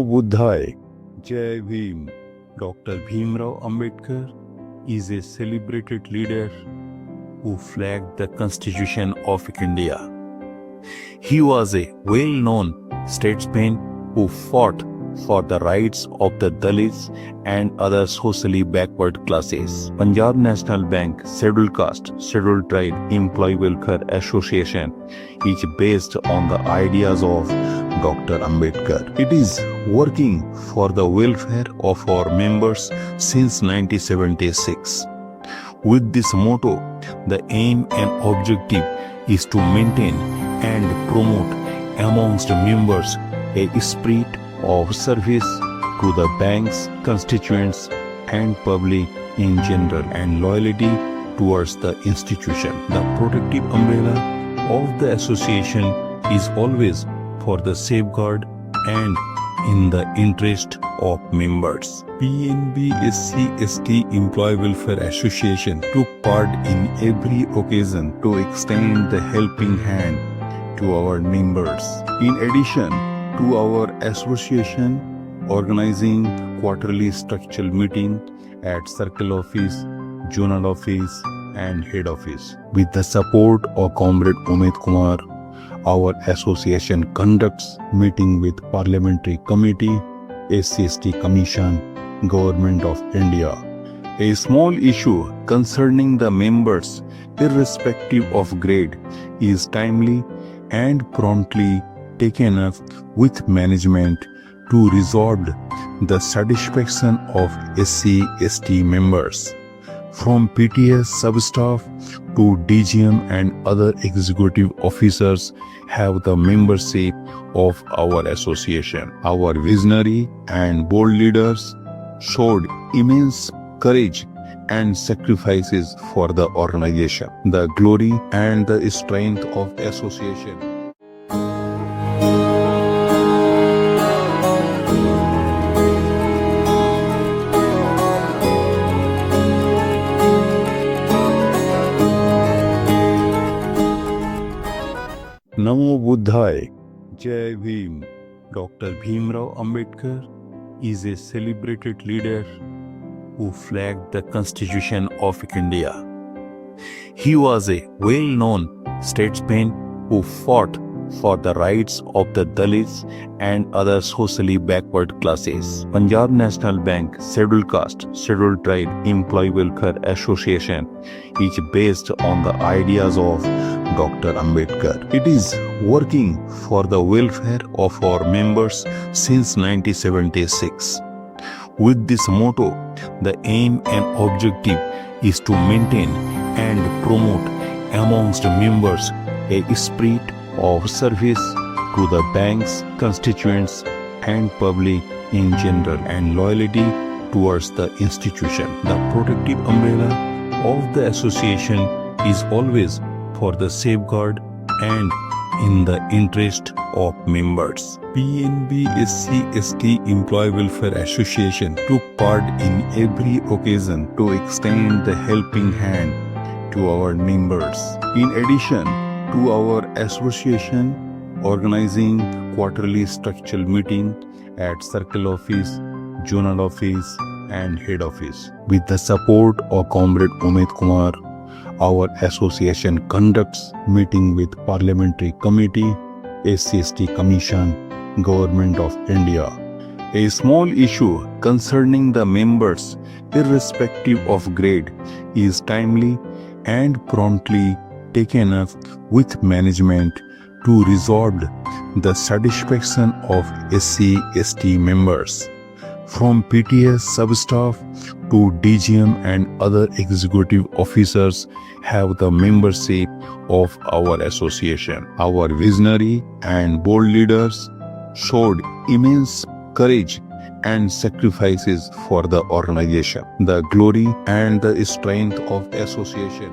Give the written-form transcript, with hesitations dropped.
Buddhaya, Jai Bhim. Dr. Bhimrao Ambedkar is a celebrated leader who flagged the Constitution of India. He was a well-known statesman who fought for the rights of the Dalits and other socially backward classes. Punjab National Bank Scheduled Caste, Scheduled Tribe Employee Welfare Association is based on the ideas of Dr. Ambedkar. It is working for the welfare of our members since 1976. With this motto, the aim and objective is to maintain and promote amongst members a spirit of service to the banks, constituents, and public in general, and loyalty towards the institution. The protective umbrella of the association is always for the safeguard and in the interest of members. PNB SC/ST Employee Welfare Association took part in every occasion to extend the helping hand to our members. In addition to our association organizing quarterly structural meeting at circle office, zonal office, and head office. With the support of Comrade Umit Kumar, our association conducts meeting with Parliamentary Committee, SC/ST Commission, Government of India. A small issue concerning the members, irrespective of grade, is timely and promptly taken up with management to resolve the satisfaction of SC/ST members. From PTS substaff to DGM and other executive officers have the membership of our association. Our visionary and bold leaders showed immense courage and sacrifices for the organization. The glory and the strength of association. Namo Buddhaya, Jai Bhim. Dr. Bhimrao Ambedkar is a celebrated leader who flagged the Constitution of India. He was a well-known statesman who fought for the rights of the Dalits and other socially backward classes. Punjab National Bank Scheduled Caste, Scheduled Tribe Employee Welfare Association is based on the ideas of Dr. Ambedkar. It is working for the welfare of our members since 1976. With this motto, the aim and objective is to maintain and promote amongst members a spirit of service to the banks, constituents, and public in general, and loyalty towards the institution. The protective umbrella of the association is always for the safeguard and in the interest of members. PNB SC/ST Employee Welfare Association took part in every occasion to extend the helping hand to our members. In addition to our association organizing quarterly structural meeting at circle office, zonal office, and head office. With the support of Comrade Umit Kumar, our association conducts meeting with Parliamentary Committee, SC/ST Commission, Government of India. A small issue concerning the members, irrespective of grade, is timely and promptly taken up with management to resolve the satisfaction of SC/ST members. From PTS substaff to DGM and other executive officers have the membership of our association. Our visionary and bold leaders showed immense courage and sacrifices for the organization. The glory and the strength of association.